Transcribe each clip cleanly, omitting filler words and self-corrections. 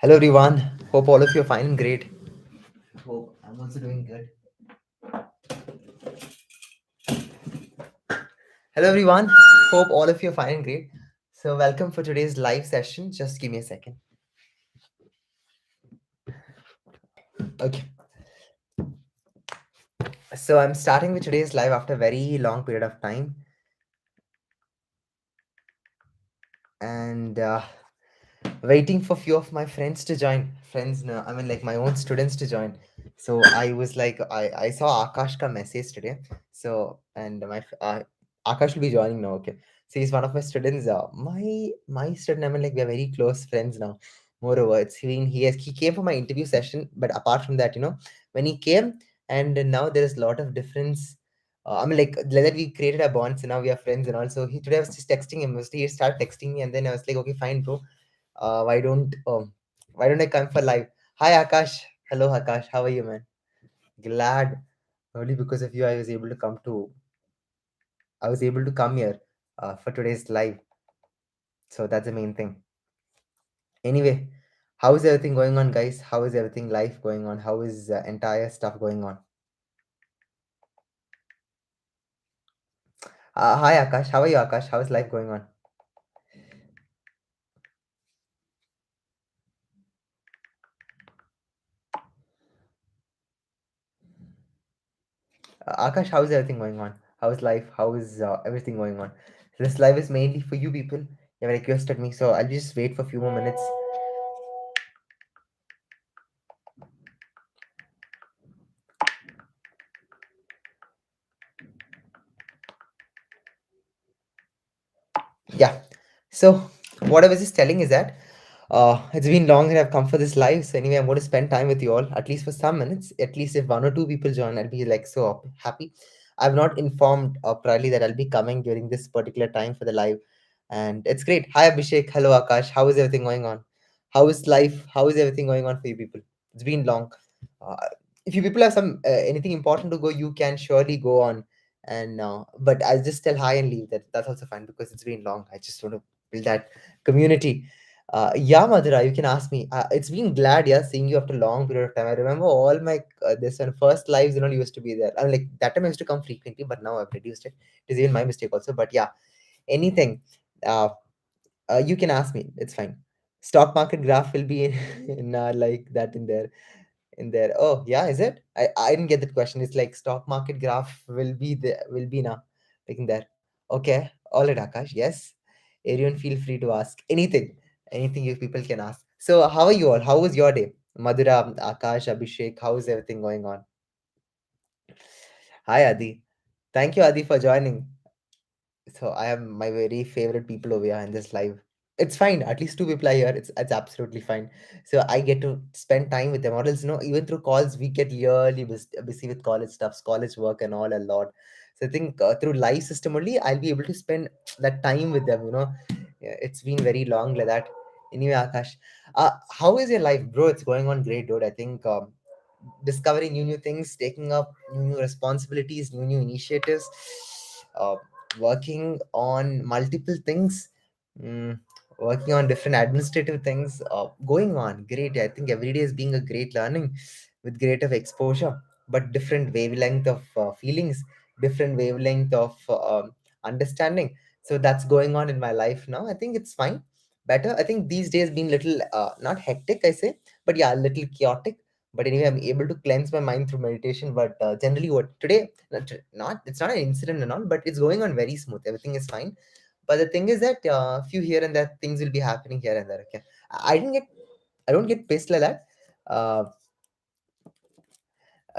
Hello everyone. Hope all of you are fine and great. Hope I'm also doing good. Hello everyone. Hope all of you are fine and great. So welcome for today's live session. Just give me a second. Okay. So I'm starting with today's live after a very long period of time, and waiting for few of my friends to join. Friends, no, I mean like my own students to join. So I was like, I saw Akash ka message today. So and Akash will be joining now. Okay, so he's one of my students. My student. I mean like we are very close friends now. Moreover, he came for my interview session, but apart from that, when he came, and now there is a lot of difference. I mean, like that we created a bond, so now we are friends and also he today I was just texting him. Mostly he started texting me, and then I was like, okay, fine, bro, uh, why don't um, why don't I come for live? Hi Akash. Hello Akash. How are you, man? Glad. Only because of you I was able to come here for today's live. So that's the main thing. Anyway, how is everything going on, guys? How is everything life going on? How is entire stuff going on? Hi Akash. How are you, Akash? How is life going on? Akash, how is everything going on? How is life? How is everything going on? This live is mainly for you people. You have requested me, so I'll just wait for a few more minutes. Yeah. So what I was just telling is that it's been long that I've come for this live. So anyway, I'm going to spend time with you all at least for some minutes. At least if one or two people join, I'll be like so happy. I've not informed priorly that I'll be coming during this particular time for the live, and it's great. Hi Abhishek. Hello Akash. How is everything going on? How is life? How is everything going on for you people? It's been long. Uh, if you people have some anything important to go, you can surely go on. And but I'll just tell hi and leave. That's also fine because it's been long. I just want to build that community. Yeah, Madhura, you can ask me. It's been glad, yeah, seeing you after a long period of time. I remember all my this and first lives, used to be there. I mean, like that time I used to come frequently, but now I've reduced it. It is even my mistake also. But yeah, anything. Uh, you can ask me. It's fine. Stock market graph will be in like that in there. Oh yeah, is it? I didn't get that question. It's like stock market graph will be now like in there. Okay, all right, Akash. Yes, everyone feel free to ask anything, anything you people can ask. So how are you all? How was your day, Madhura, Akash, Abhishek? How is everything going on? Hi Adi, thank you Adi for joining. So I have my very favorite people over here in this live. It's fine. At least two people are here. It's absolutely fine. So I get to spend time with them. Or else, even through calls, we get really busy with college stuffs, college work, and all a lot. So I think through live system only, I'll be able to spend that time with them. Yeah, it's been very long like that. Anyway, Akash, how is your life, bro? It's going on great, dude. I think discovering new things, taking up new responsibilities, new initiatives, uh, working on multiple things, mm, working on different administrative things, going on great. I think every day is being a great learning with great of exposure, but different wavelength of feelings, different wavelength of understanding. So that's going on in my life now. I think it's fine. Better. I think these days been little not hectic, I say, but yeah, a little chaotic, but anyway I'm able to cleanse my mind through meditation. But generally what today, not it's not an incident and all, but it's going on very smooth, everything is fine. But the thing is that few here and there things will be happening here and there. Okay, I didn't get I don't get pissed like that. uh,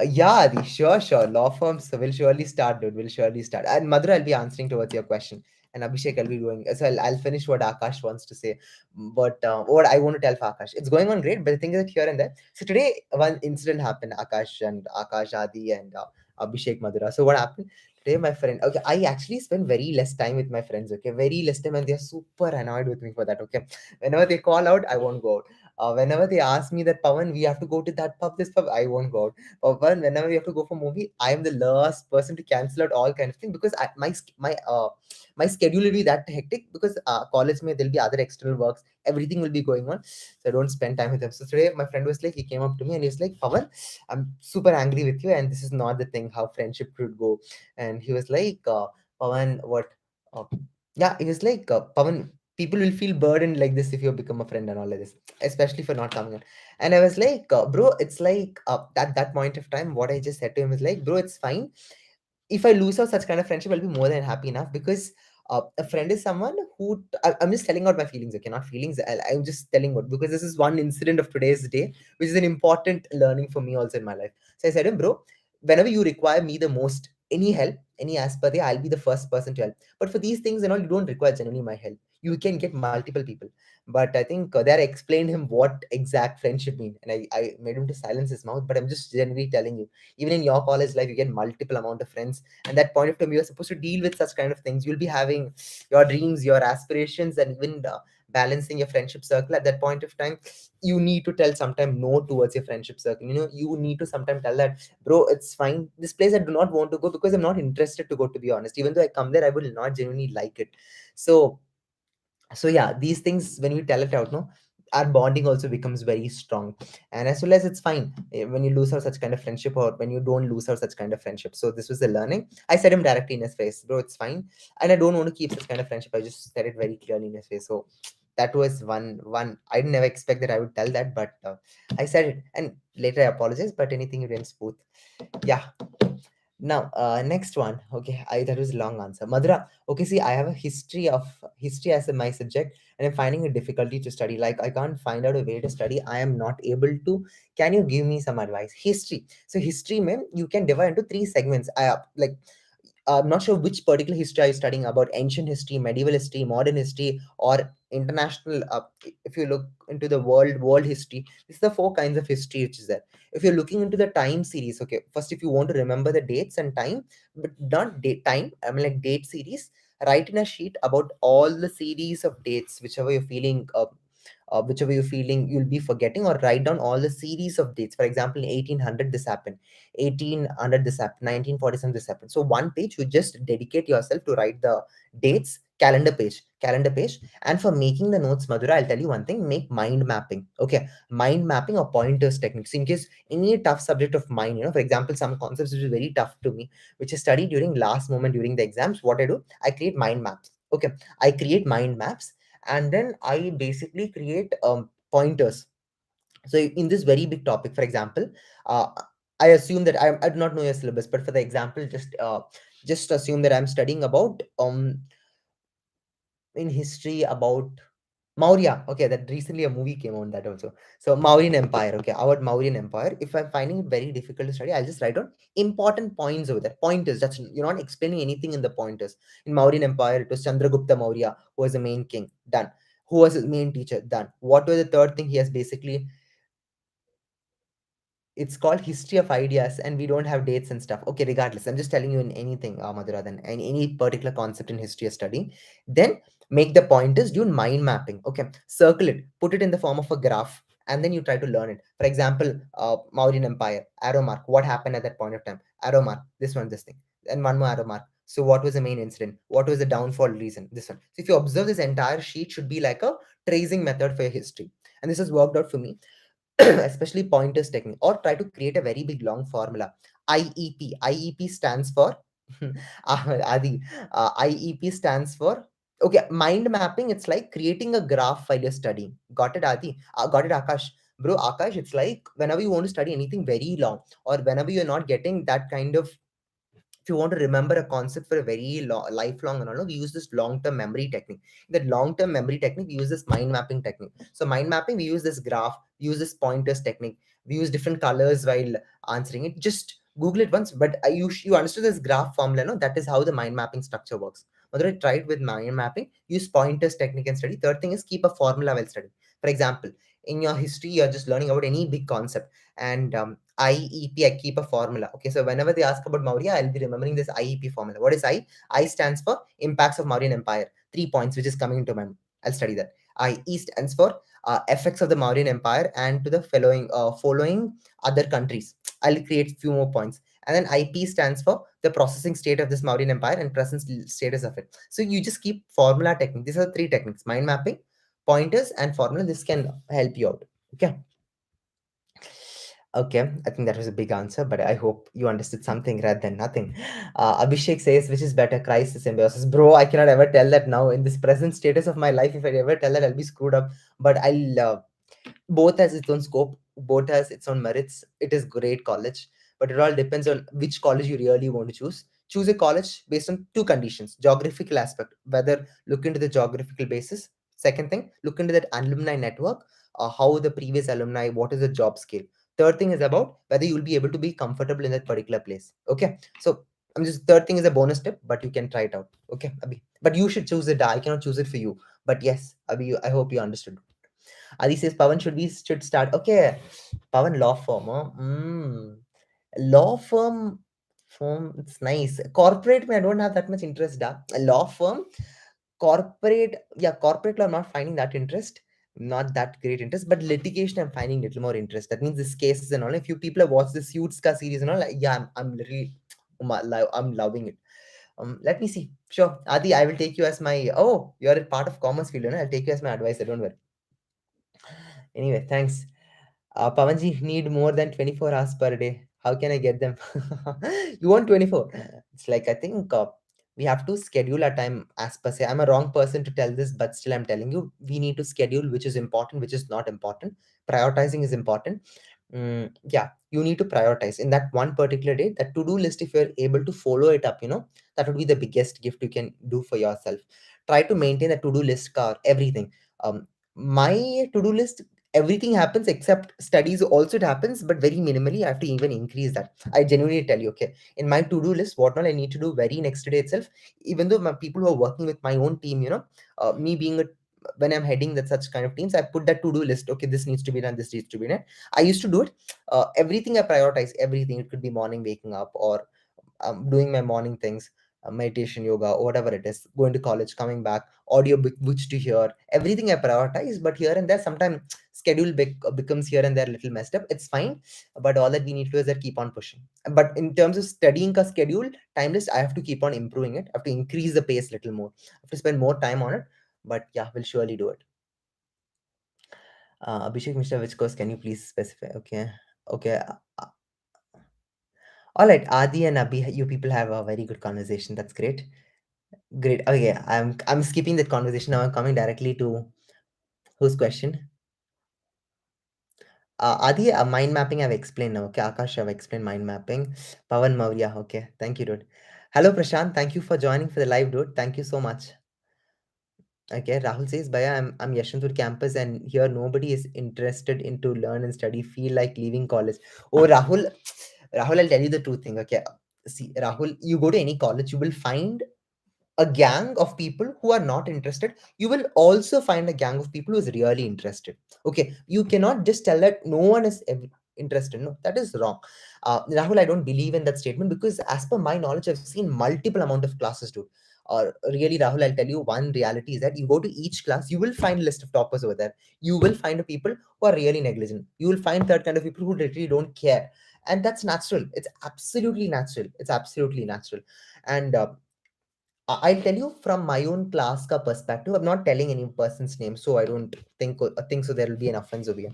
yeah, Adi, sure. Law firms will surely start, dude. Will surely start. And Madhura, I'll be answering towards your question. And Abhishek, I'll be doing. So I'll finish what Akash wants to say. But what I want to tell for Akash, it's going on great. But the thing is that here and there. So today, one incident happened. Akash, Adi, and Abhishek, Madhura. So what happened today? My friend. Okay, I actually spend very less time with my friends. Okay, very less time, and they're super annoyed with me for that. Okay, whenever they call out, I won't go out. Whenever they ask me that, Pawan, we have to go to that pub, this pub, I won't go out. Pawan, whenever we have to go for movie, I am the last person to cancel out all kind of things, because my schedule will be that hectic, because college may there'll be other external works, everything will be going on, so I don't spend time with them. So today my friend was like, he came up to me and he's like, Pawan, I'm super angry with you, and this is not the thing how friendship should go. And he was like, Pawan, what? Uh, yeah, he was like, Pawan, people will feel burdened like this if you become a friend and all of this, especially for not coming in. And I was like, bro, it's like at that point of time, what I just said to him is like, bro, it's fine if I lose out such kind of friendship, I'll be more than happy enough, because a friend is someone who I'm just telling out my feelings, okay, not feelings. I'm just telling out because this is one incident of today's day, which is an important learning for me also in my life. So I said, him, bro, whenever you require me the most, any help, any as per the, I'll be the first person to help. But for these things and all, you don't require genuinely my help. You can get multiple people. But I think there I explained him what exact friendship mean, and I made him to silence his mouth. But I'm just generally telling you, even in your college life, you get multiple amount of friends, and that point of time you're supposed to deal with such kind of things. You'll be having your dreams, your aspirations, and even balancing your friendship circle. At that point of time, you need to tell sometime no towards your friendship circle. You need to sometime tell that, bro, it's fine, this place I do not want to go because I'm not interested to go, to be honest. Even though I come there, I will not genuinely like it. So so yeah, these things, when we tell it out, no, our bonding also becomes very strong. And as well as, it's fine when you lose out such kind of friendship, or when you don't lose out such kind of friendship. So this was the learning. I said him directly in his face, bro, it's fine, and I don't want to keep such kind of friendship. I just said it very clearly in his face. So that was one I never expect that I would tell that, but I said it, and later I apologized, but anything you didn't smooth. Yeah. Now, next one. Okay, that was a long answer. Madhura. Okay, see, I have a history as my subject, and I'm finding it difficulty to study. Like, I can't find out a way to study. I am not able to. Can you give me some advice? History. So, history, man, you can divide into three segments. Like, I'm not sure which particular history are you studying about, ancient history, medieval history, modern history, or international. If you look into the world history, this is the four kinds of history which is there. If you're looking into the time series, okay, first, if you want to remember the dates and time, but not date time, I mean, like, date series, write in a sheet about all the series of dates, whichever you're feeling you'll be forgetting, or write down all the series of dates. For example, in 1800 this happened, 1800 this happened, 1947 this happened. So one page you just dedicate yourself to write the dates, calendar page. And for making the notes, Madhura, I'll tell you one thing: make mind mapping. Okay, mind mapping or pointers techniques, in case any tough subject of mine, for example, some concepts which is very tough to me, which is studied during last moment during the exams. What I do, I create mind maps. Okay, I create mind maps, and then I basically create pointers. So in this very big topic, for example, uh, I assume that I do not know your syllabus, but for the example, just assume that I'm studying about in history about Maurya. Okay, that recently a movie came on that also. So Mauryan Empire. Okay, our Mauryan Empire. If I'm finding it very difficult to study, I'll just write down important points over there. Pointers. That's, you're not explaining anything in the pointers. In Mauryan Empire, it was Chandragupta Maurya who was the main king. Done. Who was his main teacher? Done. What was the third thing? He has basically, it's called history of ideas, and we don't have dates and stuff. Okay, regardless, I'm just telling you in anything, Madhura, then any particular concept in history or study, then make the pointers, do mind mapping. Okay, circle it, put it in the form of a graph, and then you try to learn it. For example, Mauryan Empire, arrow mark, what happened at that point of time, arrow mark, this thing, and one more arrow mark. So what was the main incident, what was the downfall reason, this one. So if you observe, this entire sheet should be like a tracing method for your history, and this has worked out for me. Especially pointers technique, or try to create a very big long formula. IEP stands for Adi. IEP stands for, okay, mind mapping. It's like creating a graph while you're studying. Got it, Adi? Got it, Akash? Bro, Akash, it's like whenever you want to study anything very long, or whenever you're not getting that kind of, if you want to remember a concept for a very lifelong and all, we use this long-term memory technique. That long-term memory technique, we use this mind mapping technique. So mind mapping, we use this graph, we use this pointers technique, we use different colors while answering it. Just Google it once. But you understood this graph formula, no? That is how the mind mapping structure works. Whether I tried with mind mapping, use pointers technique and study. Third thing is keep a formula while studying. For example, in your history, you're just learning about any big concept, and IEP, I keep a formula. Okay, so whenever they ask about Maurya, I'll be remembering this IEP formula. What is I? I stands for impacts of Mauryan Empire. 3 points, which is coming into my mind. I'll study that. IE stands for effects of the Mauryan Empire, and to the following other countries. I'll create few more points. And then IP stands for the processing state of this Mauryan Empire and present status of it. So you just keep formula technique. These are three techniques: mind mapping, pointers, and formula. This can help you out. Okay. Okay, I think that was a big answer, but I hope you understood something rather than nothing. Abhishek says, which is better, Christ or symbiosis? Bro, I cannot ever tell that now in this present status of my life. If I ever tell that, I'll be screwed up. But both has its own scope, both has its own merits. It is great college, but it all depends on which college you really want to choose a college based on two conditions: geographical aspect, whether look into the geographical basis. Second thing, look into that alumni network, how the previous alumni, what is the job scale. Third thing is about whether you will be able to be comfortable in that particular place. Okay, so I'm just, third thing is a bonus tip, but you can try it out. Okay, Abhi, but you should choose it. I cannot choose it for you, but yes, Abhi, I hope you understood. Adi says, Pawan, should start. Okay, Pawan, law firm. Huh? Law firm. It's nice. Corporate, I don't have that much interest. Da. A law firm, corporate. Yeah, corporate law. I'm not finding that interest. Not that great interest, but litigation, I'm finding little more interest. That means this cases and all. If you people have watched the Suits ka series and all, like, yeah, I'm literally, I'm loving it. Let me see. Sure, Adi, I will take you as my. Oh, you're a part of commerce field, I'll take you as my advisor. Don't worry. Anyway, thanks. Pavanji need more than 24 hours per day. How can I get them? You want 24? It's like, I think we have to schedule our time as per se. I'm a wrong person to tell this, but still I'm telling you, we need to schedule which is important, which is not important. Prioritizing is important. Yeah, you need to prioritize in that one particular day. That to-do list, if you're able to follow it up, that would be the biggest gift you can do for yourself. Try to maintain a to-do list car, everything. My to-do list, everything happens except studies also it happens, but very minimally. I have to even increase that. I genuinely tell you, okay, in my to-do list, what all I need to do very next day itself, even though my people who are working with my own team, me being a, when I'm heading that such kind of teams, I put that to-do list. Okay, this needs to be done, this needs to be done. I used to do it. Everything I prioritize, everything. It could be morning waking up, or doing my morning things, meditation, yoga, or whatever it is, going to college, coming back, audio book which to hear, everything I prioritize. But here and there, sometimes schedule becomes here and there a little messed up. It's fine, but all that we need to do is that keep on pushing. But in terms of studying a schedule, time list, I have to keep on improving it. I have to increase the pace a little more. I have to spend more time on it. But yeah, we'll surely do it. Abhishek, Mr. Which course can you please specify? Okay. Okay. All right, Adi and Abhi, you people have a very good conversation. That's great. Great. Okay, I'm skipping that conversation now. I'm coming directly to whose question. Adi, mind mapping I've explained now. Okay, Akash, I've explained mind mapping. Pawan Maurya. Okay, thank you, dude. Hello, Prashant. Thank you for joining for the live, dude. Thank you so much. Okay, Rahul says, Baya, I'm Yeshwanthpur campus, and here nobody is interested in to learn and study. Feel like leaving college. Oh, Rahul, I'll tell you the truth thing. Okay, see, Rahul, you go to any college, you will find a gang of people who are not interested. You will also find a gang of people who is really interested. Okay, you cannot just tell that no one is interested. No, that is wrong. Rahul, I don't believe in that statement, because as per my knowledge, I've seen multiple amount of classes, dude. Or really, Rahul, I'll tell you one reality is that you go to each class, you will find a list of toppers over there. You will find people who are really negligent. You will find third kind of people who literally don't care, and that's natural. It's absolutely natural. It's absolutely natural. And I'll tell you from my own class ka perspective. I'm not telling any person's name, so I don't think so. There will be an offense over here.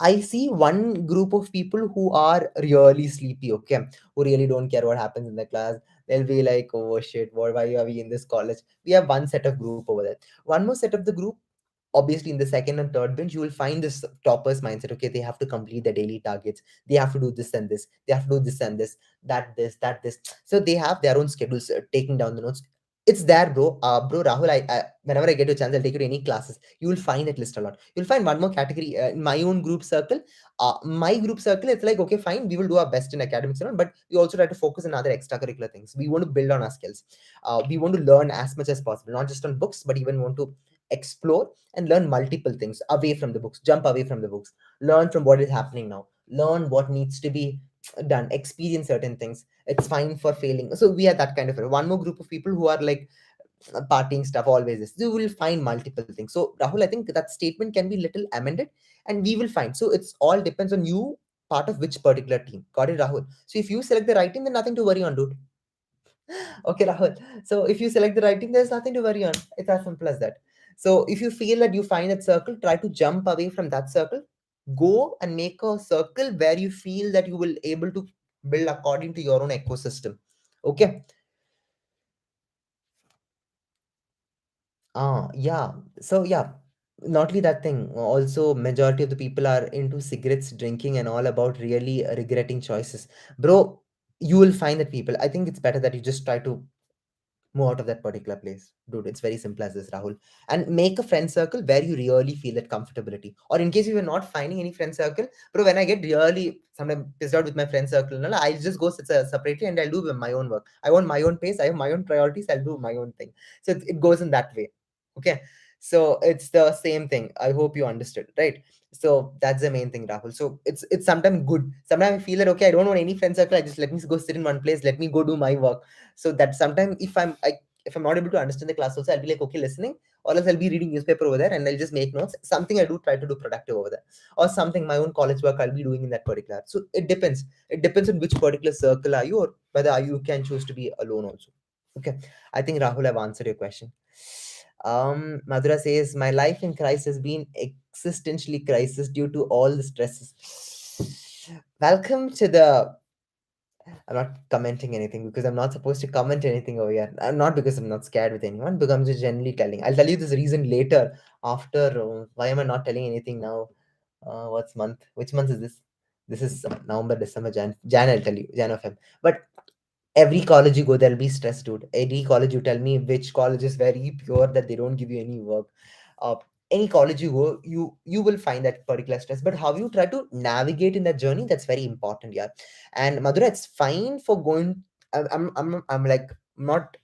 I see one group of people who are really sleepy. Okay, who really don't care what happens in the class. They'll be like, "Oh shit, why are we in this college?" We have one set of group over there. One more set of the group. Obviously, in the second and third bench, you will find this toppers mindset. Okay, they have to complete the daily targets. They have to do this and this. They have to do this and this. So they have their own schedules, taking down the notes. It's there, bro. Bro, Rahul, whenever I get a chance, I'll take you to any classes. You will find that list a lot. You'll find one more category in my own group circle. My group circle, it's like, okay, fine, we will do our best in academics and all, but we also try to focus on other extracurricular things. We want to build on our skills. We want to learn as much as possible, not just on books, but even want to explore and learn multiple things away from the books, jump away from the books, learn from what is happening now, learn what needs to be done, experience certain things. It's fine for failing. So we are that kind of one more group of people who are like partying stuff always is. You will find multiple things. So Rahul, I think that statement can be little amended, and we will find. So it's all depends on you, part of which particular team. Got it, Rahul? So if you select the right team, then nothing to worry on, dude. Okay, Rahul. So if you select the right team, there's nothing to worry on. It's as simple as that. So if you feel that you find that circle, try to jump away from that circle. Go and make a circle where you feel that you will able to build according to your own ecosystem. Okay. Yeah. So yeah, not only that thing. Also, majority of the people are into cigarettes, drinking, and all about really regretting choices, bro. You will find that people. I think it's better that you just try to move out of that particular place, dude. It's very simple as this, Rahul. And make a friend circle where you really feel that comfortability. Or in case you are not finding any friend circle, bro, when I get really sometimes pissed out with my friend circle, no, I'll just go sit separately and I'll do my own work. I want my own pace. I have my own priorities. I'll do my own thing. So it goes in that way. Okay. So it's the same thing. I hope you understood, right? So that's the main thing, Rahul. So it's sometimes good. Sometimes I feel that okay, I don't want any friend circle. I just let me go sit in one place. Let me go do my work. So that sometimes if I'm not able to understand the class also, I'll be like, okay, listening, or else I'll be reading newspaper over there and I'll just make notes. Something I do try to do productive over there. Or something my own college work I'll be doing in that particular. So it depends. It depends on which particular circle are you, or whether you can choose to be alone also. Okay. I think Rahul I've answered your question. Madhura says, my life in crisis has been existentially crisis due to all the stresses. Welcome to the I'm not commenting anything because I'm not supposed to comment anything over here. Not because I'm not scared with anyone, because I'm just generally telling. I'll tell you this reason later. After why am I not telling anything now? What's month? Which month is this? This is November, December, Jan. Jan, I'll tell you. Jan of Feb. But every college you go, there'll be stress, dude. Every college you tell me which college is very pure that they don't give you any work. Uh, any college you go, you will find that particular stress. But how you try to navigate in that journey, that's very important, yeah. And Madhura, it's fine for going. I'm like not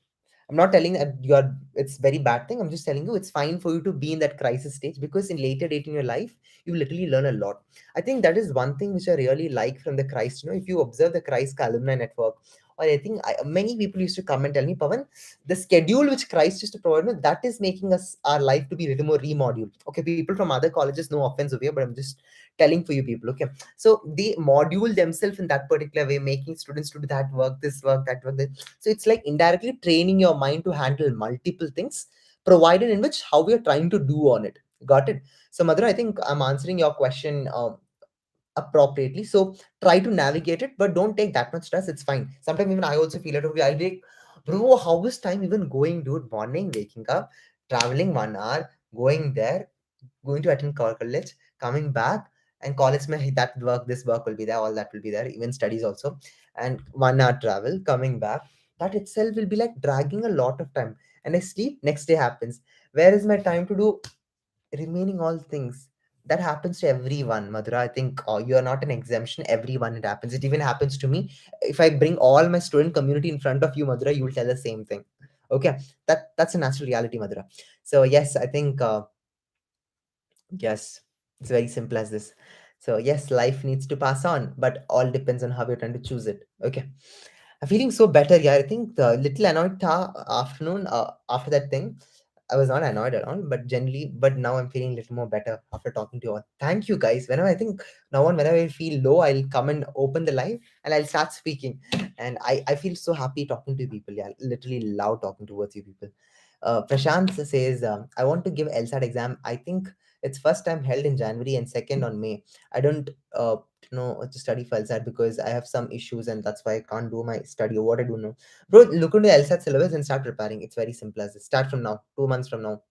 I'm not telling that you're it's very bad thing. I'm just telling you it's fine for you to be in that crisis stage because in later date in your life, you literally learn a lot. I think that is one thing which I really like from the Christ. If you observe the Christ alumni network, or I think many people used to come and tell me, Pawan, the schedule which Christ used to provide me, that is making us our life to be a little more remoduled. Okay, people from other colleges, no offense over here, but I'm just telling for you people. Okay, so they module themselves in that particular way, making students to do that work, this work, that work. So it's like indirectly training your mind to handle multiple things, provided in which how we are trying to do on it. Got it? So, Madhura, I think I'm answering your question appropriately. So try to navigate it, but don't take that much stress. It's fine. Sometimes even I also feel it. Okay, I'll be like, bro, how is time even going, dude? Morning, waking up, traveling 1 hour, going there, going to attend college, coming back, and college mein that work, this work will be there, all that will be there, even studies also, and 1 hour travel, coming back. That itself will be like dragging a lot of time. And I sleep, next day happens. Where is my time to do remaining all things? That happens to everyone, Madhura. I think you are not an exemption. Everyone it happens. It even happens to me. If I bring all my student community in front of you, Madhura, you will tell the same thing. Okay, that's a natural reality, Madhura. So yes, I think yes, it's very simple as this. So yes, life needs to pass on, but all depends on how you're trying to choose it. Okay. I'm feeling so better, yeah. I think the little annoyed afternoon after that thing. I was not annoyed at all, but generally, but now I'm feeling a little more better after talking to you all. Thank you guys. Whenever I think now on, whenever I feel low, I'll come and open the live and I'll start speaking. And I feel so happy talking to people. Yeah, literally love talking towards you people. Prashant says, I want to give LSAT exam. I think it's first time held in January and second on May. I don't know to study for LSAT because I have some issues and that's why I can't do my study or what I do know. Bro, look into the LSAT syllabus and start preparing. It's very simple as this. Start from now, 2 months from now,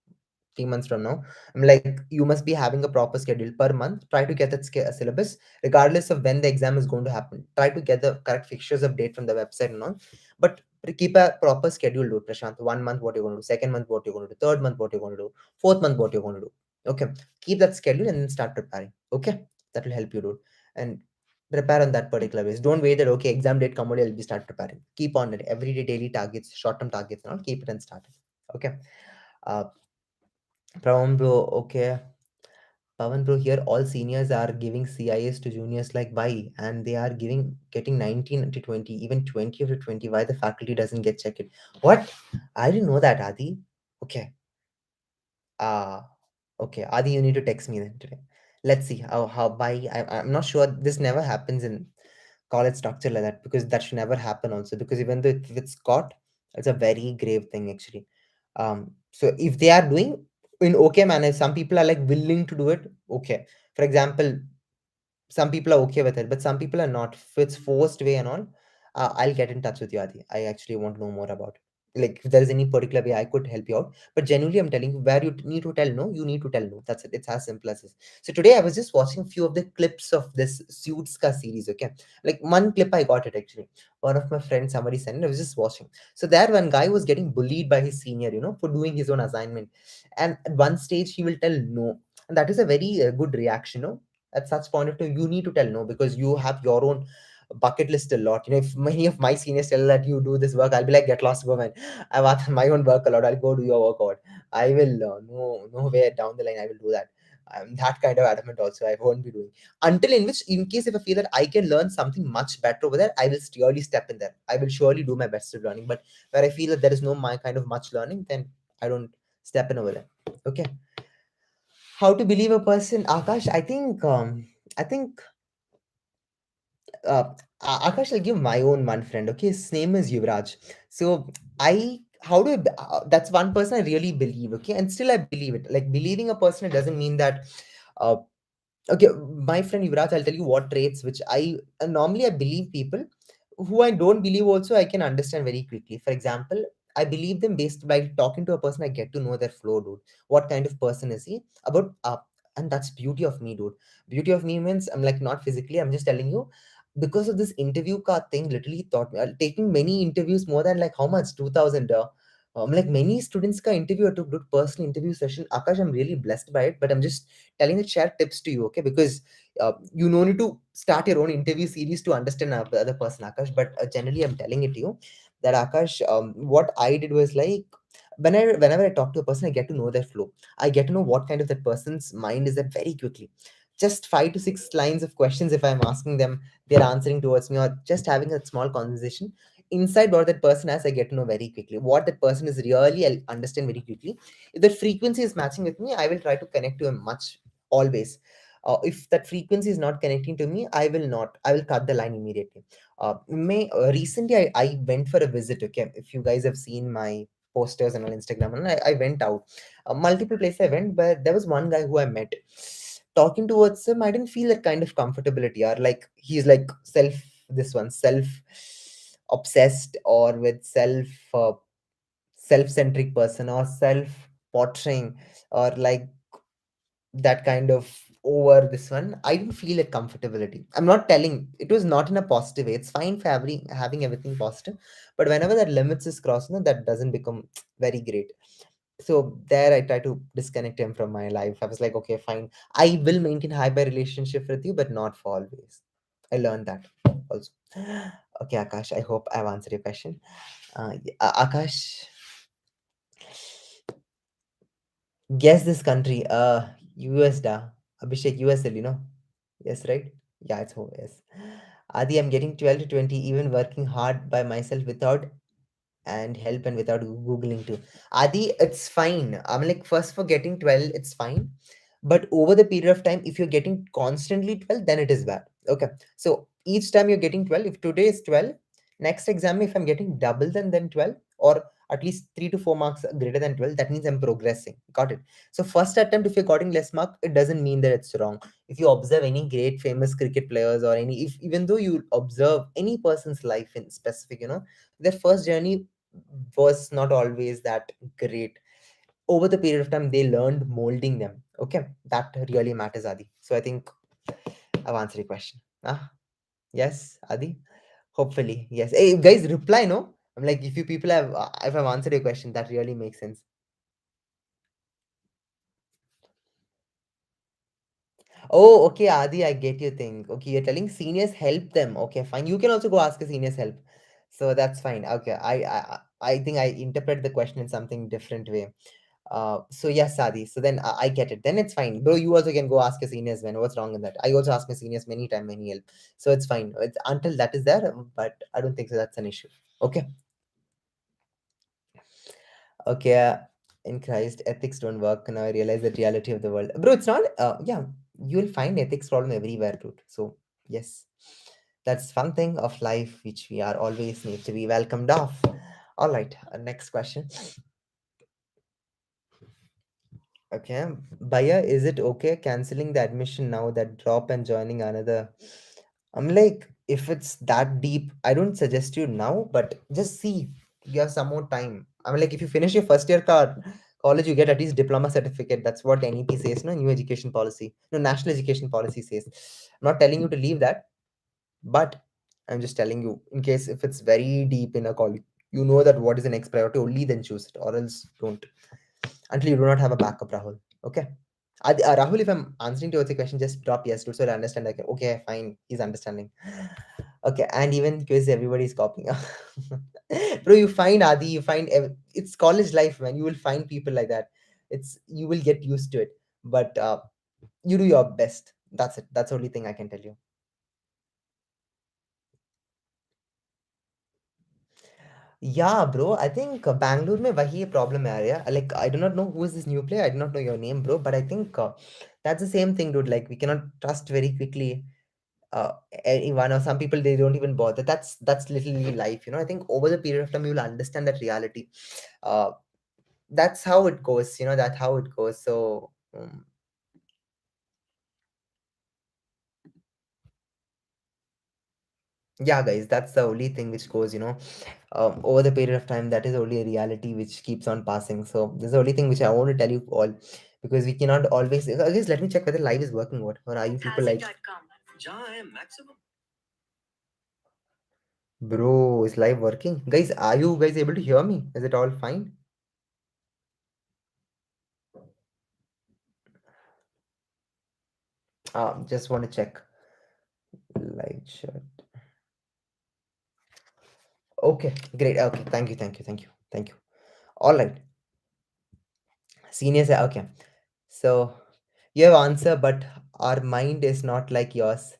3 months from now. I'm like, you must be having a proper schedule per month. Try to get that syllabus, regardless of when the exam is going to happen. Try to get the correct fixtures of date from the website and all. But keep a proper schedule, dude, Prashant. 1 month, what you're going to do. Second month, what you're going to do. Third month, what you're going to do. Fourth month, what you're going to do. Okay. Keep that schedule and then start preparing. Okay. That will help you, dude. And prepare on that particular basis. Don't wait that okay, exam date come only, I'll be start preparing. Keep on it. Every day, daily targets, short-term targets, and all. Keep it and start it. Okay. Uh, Brown bro, okay. Pawan bro, here all seniors are giving CIS to juniors like why? And they are getting 19 to 20, even 20 to 20. Why the faculty doesn't get checked? What? I didn't know that, Adi. Okay. Ah, okay. Adi, you need to text me then today. Let's see how why I'm not sure this never happens in college structure like that, because that should never happen also, because even though if it's caught, it's a very grave thing actually. So if they are doing in okay manner, some people are like willing to do it. Okay. For example, some people are okay with it, but some people are not. If it's forced way and all, I'll get in touch with you, Adi. I actually want to know more about it. Like if there is any particular way I could help you out. But genuinely, I'm telling you, where you need to tell no, you need to tell no. That's it. It's as simple as this. So today I was just watching few of the clips of this Suits ka series. Okay, like one clip I got it actually. One of my friends, somebody sent it. I was just watching. So there, one guy was getting bullied by his senior, for doing his own assignment, and at one stage he will tell no, and that is a very good reaction. No, at such point of time you need to tell no, because you have your own bucket list a lot. If many of my seniors tell that you do this work, I'll be like, get lost, go man. I've asked my own work a lot, I'll go do your workout. I will no way down the line I will do that. I'm that kind of adamant also. I won't be doing until in case if I feel that I can learn something much better over there, I will surely step in there. I will surely do my best at learning. But where I feel that there is no my kind of much learning, then I don't step in over there. Okay. How to believe a person, Akash? I think uh, Akash, I'll give my own one friend. Okay, his name is Yuvraj. So how do that's one person I really believe. Okay, and still I believe it. Like believing a person, it doesn't mean that. Uh, okay, my friend Yuvraj, I'll tell you what traits which normally I believe people who I don't believe also I can understand very quickly. For example, I believe them based by talking to a person. I get to know their flow, dude. What kind of person is he? And that's beauty of me, dude. Beauty of me means I'm like not physically. I'm just telling you because of this interview card thing. Literally taught me. Taking many interviews more than like how much 2000. Like many students ka interview I took good personal interview session. Akash, I'm really blessed by it. But I'm just telling the share tips to you, okay? Because you no need to start your own interview series to understand the other person, Akash. But generally, I'm telling it to you that Akash, what I did was like whenever I talk to a person, I get to know their flow. I get to know what kind of that person's mind is at very quickly. Just 5 to 6 lines of questions, if I'm asking them, they're answering towards me, or just having a small conversation inside what that person has, I get to know very quickly. What that person is really, I'll understand very quickly. If the frequency is matching with me, I will try to connect to him much always. If that frequency is not connecting to me, I will not. I will cut the line immediately. May Recently I went for a visit. Okay, if you guys have seen my posters and on Instagram, and I went out multiple places. I went, but there was one guy who I met. Talking towards him, I didn't feel that kind of comfortability, or like he's like self obsessed, or with self-centric person, or self portraying, or like that kind of over this one. I didn't feel a comfortability. I'm not telling it was not in a positive way. It's fine for having everything positive, but whenever that limits is crossed, no, that doesn't become very great. So there I try to disconnect him from my life. I was like, okay, fine, I will maintain high by relationship with you, but not for always. I learned that also. Okay, Akash, I hope I've answered your question. Akash, guess this country. US da. Abhishek, US, Yes, right? Yeah, it's home. Yes. Adi, I'm getting 12 to 20, even working hard by myself without and help and without googling too. Adi, it's fine. I'm like, first for getting 12, it's fine. But over the period of time, if you're getting constantly 12, then it is bad. Okay. So each time you're getting 12, if today is 12, next exam, if I'm getting double than 12, or at least 3 to 4 marks greater than 12, that means I'm progressing. Got it? So first attempt, if you're getting less mark, it doesn't mean that it's wrong. If you observe any great famous cricket players, or any, if even though you observe any person's life in specific, their first journey was not always that great. Over the period of time, they learned molding them. Okay, that really matters, Adi. So I think I've answered your question. Yes, Adi. Hopefully, yes. Hey, guys, reply. No, I'm like, if you people have, if I've answered your question, that really makes sense. Oh, okay, Adi, I get your thing. Okay, you're telling seniors help them. Okay, fine. You can also go ask a seniors help. So that's fine. Okay, I think I interpret the question in something different way. So yes, Sadi. So then I get it. Then it's fine, bro. You also can go ask your seniors, man. What's wrong in that? I also ask my seniors many time, many help. So it's fine. It's, until that is there, but I don't think so. That's an issue. Okay. Okay. In Christ, ethics don't work. Now I realize the reality of the world, bro. It's not. Yeah, you will find ethics problem everywhere, dude. So yes, that's one thing of life which we are always need to be welcomed off. All right. Next question. Okay. Baya, is it okay canceling the admission now that drop and joining another? I'm like, if it's that deep, I don't suggest you now, but just see. You have some more time. I'm like, if you finish your first year college, you get at least diploma certificate. That's what NEP says, no? New education policy. No, national education policy says. I'm not telling you to leave that, but I'm just telling you, in case if it's very deep in a college, you know that what is the next priority, only then choose it, or else don't until you do not have a backup, Rahul. Okay. Rahul, if I'm answering to your question, just drop yes to so I understand. Like, okay, fine, he's understanding. Okay, and even quiz, everybody's copying. Bro, you find Adi, you find it's college life, man. You will find people like that. It's you will get used to it, but you do your best. That's it. That's the only thing I can tell you. Yeah, bro. I think Bangalore में वही problem area. Like I do not know who is this new player. I do not know your name, bro. But I think that's the same thing, dude. Like we cannot trust very quickly anyone or some people they don't even bother. That's literally life, you know. I think over the period of time you will understand that reality. Uh, that's how it goes, you know. That's how it goes. So yeah, guys, that's the only thing which goes, you know. Over the period of time, that is only a reality which keeps on passing. So this is the only thing which I want to tell you all, because we cannot always. Guys, let me check whether live is working. What or are you people like? Bro, is live working? Guys, are you guys able to hear me? Is it all fine? Just want to check. Live chat. Okay, great. Okay, thank you, thank you, thank you, thank you. All right, seniors. Okay, so you have answer, but our mind is not like yours,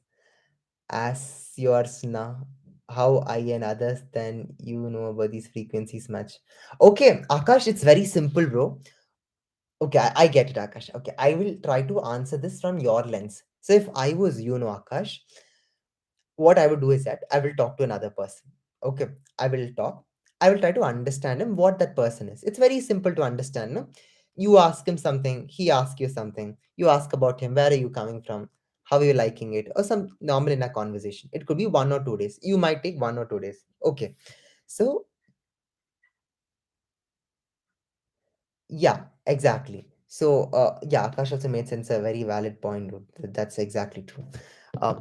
as yours now. How I and others then you know about these frequencies much. Okay, Akash, it's very simple, bro. Okay, I get it, Akash. Okay, I will try to answer this from your lens. So if I was you, know, Akash, what I would do is that I will talk to another person. Okay, I will talk. I will try to understand him what that person is. It's very simple to understand. No? You ask him something, he asks you something. You ask about him, where are you coming from? How are you liking it? Or some normal in a conversation. It could be 1 or 2 days. You might take 1 or 2 days. Okay. So yeah, exactly. So, yeah, Akash also made sense. A very valid point, dude. That's exactly true.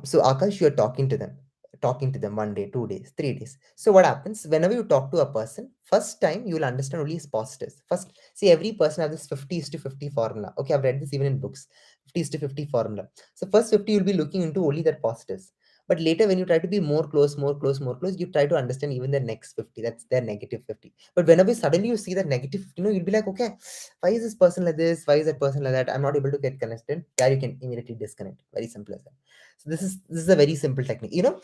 So, Akash, you're talking to them 1 day, 2 days, 3 days. So, what happens whenever you talk to a person? First time you will understand only his positives. First, see, every person has this 50 is to 50 formula. Okay, I've read this even in books. 50 is to 50 formula. So, first 50 you'll be looking into only their positives. But later, when you try to be more close, more close, more close, you try to understand even their next 50. That's their negative 50. But whenever suddenly you see that negative 50, you'll be like, okay, why is this person like this? Why is that person like that? I'm not able to get connected. Yeah, you can immediately disconnect. Very simple as that. So this is a very simple technique. You know,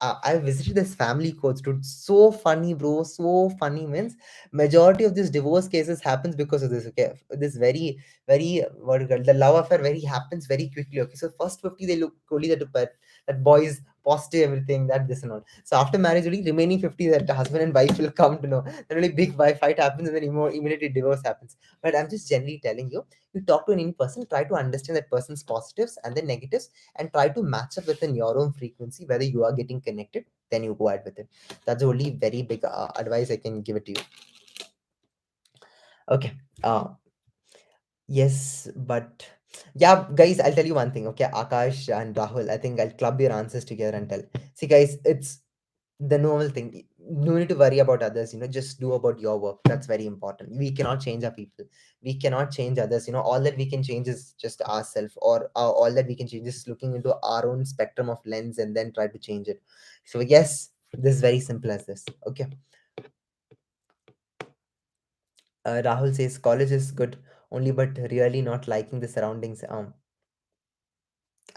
I visited this family coach, dude. So funny, bro. So funny means majority of these divorce cases happens because of this. Okay, this very what do you call it? The love affair very happens very quickly. Okay, so first 50 they look only that boy is positive everything that this and all. So after marriage, only remaining 50 that the husband and wife will come to know. Then only big wife fight happens and then immediately divorce happens. But I'm just generally telling you, you talk to any person, try to understand that person's positives and then negatives and try to match up within your own frequency whether you are getting connected, then you go ahead with it. That's the only very big advice I can give it to you. Okay. Yes, but yeah, guys, I'll tell you one thing. Okay, Akash and Rahul, I think I'll club your answers together and tell. See, guys, it's the normal thing. No need to worry about others, you know, just do about your work. That's very important. We cannot change our people. We cannot change others. You know, all that we can change is just ourselves, or all that we can change is looking into our own spectrum of lens and then try to change it. So, yes, this is very simple as this. Okay. Rahul says college is good only, but really not liking the surroundings.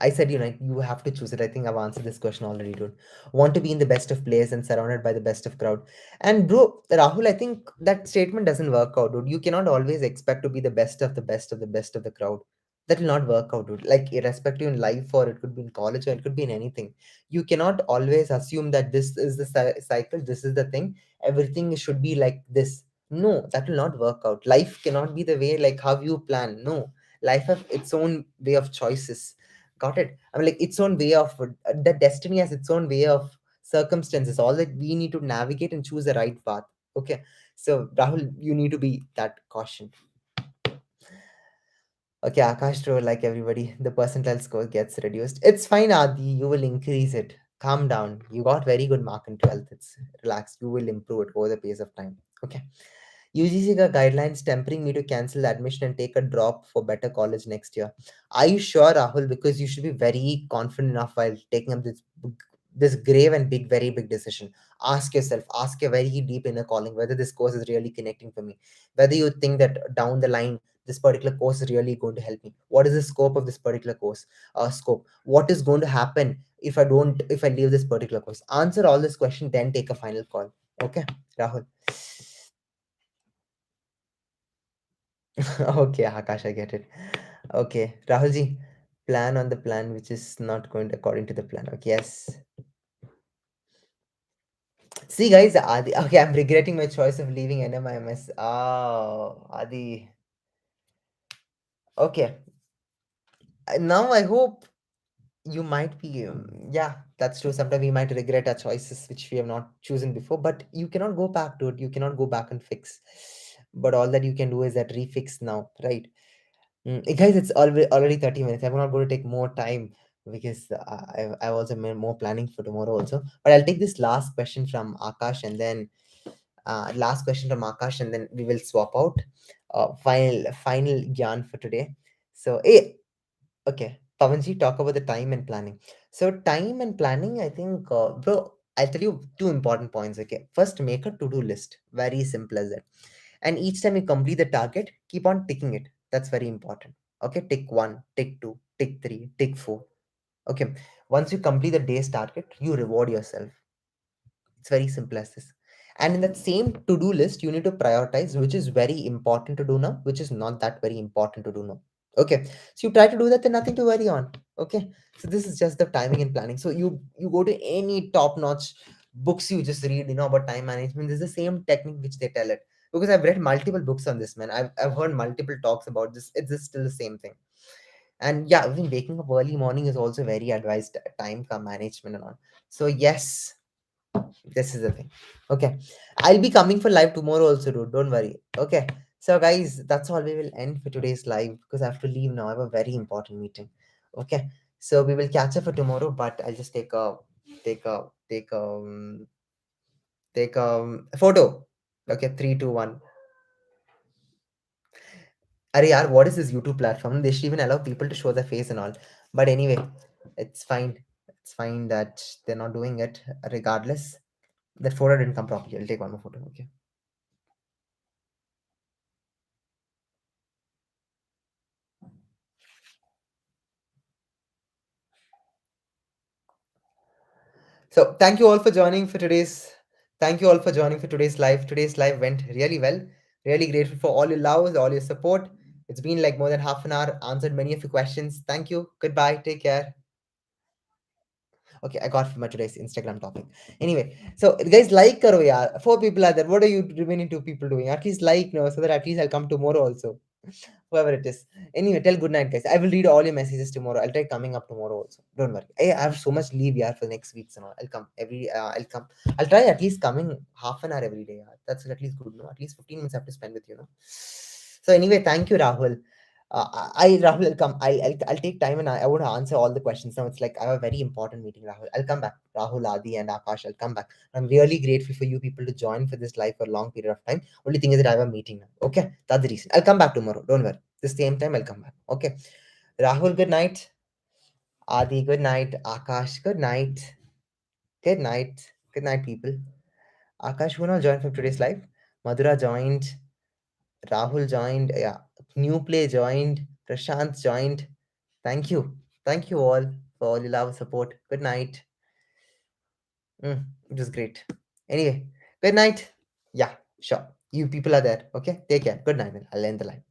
I said, you have to choose it. I think I've answered this question already, dude. Want to be in the best of players and surrounded by the best of crowd. And bro, Rahul, I think that statement doesn't work out, dude. You cannot always expect to be the best of the best of the best of the crowd. That will not work out, dude. Like irrespective in life, or it could be in college, or it could be in anything. You cannot always assume that this is the cycle, this is the thing. Everything should be like this. No, that will not work out. Life cannot be the way like how you plan. No, life have its own way of choices. Got it? I mean, like its own way of the destiny has its own way of circumstances. All that we need to navigate and choose the right path. Okay. So Rahul, you need to be that caution. Okay, Akash Troll, like everybody, the percentile score gets reduced. It's fine, Adi. You will increase it. Calm down. You got very good mark in 12th. It's relax. You will improve it over the pace of time. Okay. UGC ka guidelines tempering me to cancel the admission and take a drop for better college next year. Are you sure, Rahul? Because you should be very confident enough while taking up this grave and big, very big decision. Ask yourself, ask a very deep inner calling whether this course is really connecting for me. Whether you think that down the line this particular course is really going to help me. What is the scope of this particular course? Scope. What is going to happen if I leave this particular course? Answer all this question, then take a final call. Okay, Rahul. Okay, Akash, I get it. Okay, Rahulji, plan on the plan which is not going according to the plan. Okay, yes. See, guys, Adi. Okay, I'm regretting my choice of leaving NMIMS. Oh, Adi. Okay, now I hope you might be. Yeah, that's true. Sometimes we might regret our choices which we have not chosen before, but you cannot go back to it. You cannot go back and fix. But all that you can do is that refix now, right? Guys, it's already 30 minutes. I'm not going to take more time because I've also made more planning for tomorrow also. But I'll take this last question from Akash and then we will swap out. Final gyan for today. So, okay, Pavanji, talk about the time and planning. So, time and planning, I think, bro, I'll tell you two important points. Okay, first, make a to-do list. Very simple as that. And each time you complete the target, keep on ticking it. That's very important. Okay, tick one, tick two, tick three, tick four. Okay, once you complete the day's target, you reward yourself. It's very simple as this. And in that same to-do list, you need to prioritize which is very important to do now, which is not that very important to do now. Okay. So you try to do that, then nothing to worry on. Okay. So this is just the timing and planning. So you go to any top-notch books you just read, about time management. This is the same technique which they tell it. Because I've read multiple books on this, man. I've heard multiple talks about this. It's just still the same thing. And yeah, even waking up early morning is also very advised time management and all. So yes, this is the thing. Okay. I'll be coming for live tomorrow also, dude. Don't worry. Okay. So, guys, that's all we will end for today's live because I have to leave now. I have a very important meeting. Okay. So we will catch up for tomorrow, but I'll just take a take take a photo. Okay, 3, 2, 1. Arey yaar, what is this YouTube platform? They should even allow people to show their face and all. But anyway, it's fine. It's fine that they're not doing it regardless. That photo didn't come properly. I'll take one more photo. Okay. So thank you all for joining for today's. Thank you all for joining for today's live. Today's live went really well. Really grateful for all your love, all your support. It's been like more than half an hour. Answered many of your questions. Thank you. Goodbye. Take care. Okay, I got from my today's Instagram topic. Anyway, so guys, like karo yaar. 4 people are there. What are you remaining 2 people doing? At least like, no, so that at least I'll come tomorrow also. Whoever it is. Anyway, tell good night, guys. I will read all your messages tomorrow. I'll try coming up tomorrow also. Don't worry. I have so much leave, yeah, for the next weeks and all. I'll come every. I'll come. I'll try at least coming half an hour every day. Yeah. That's at least good, no? At least 15 minutes I have to spend with you, no? So anyway, thank you, Rahul. Rahul, will come. I'll take time and I want to answer all the questions. Now it's like I have a very important meeting, Rahul. I'll come back. Rahul, Adi, and Akash, I'll come back. I'm really grateful for you people to join for this live for a long period of time. Only thing is that I have a meeting now. Okay, that's the reason. I'll come back tomorrow. Don't worry. The same time I'll come back. Okay. Rahul, good night. Adi, good night. Akash, good night. Good night. Good night, people. Akash, who not joined from today's live? Madhura joined. Rahul joined. Yeah, New Play joined. Prashant joined. Thank you. Thank you all for all your love, support. Good night. It was great. Anyway, good night. Yeah, sure. You people are there. Okay, take care. Good night. Then I'll end the live.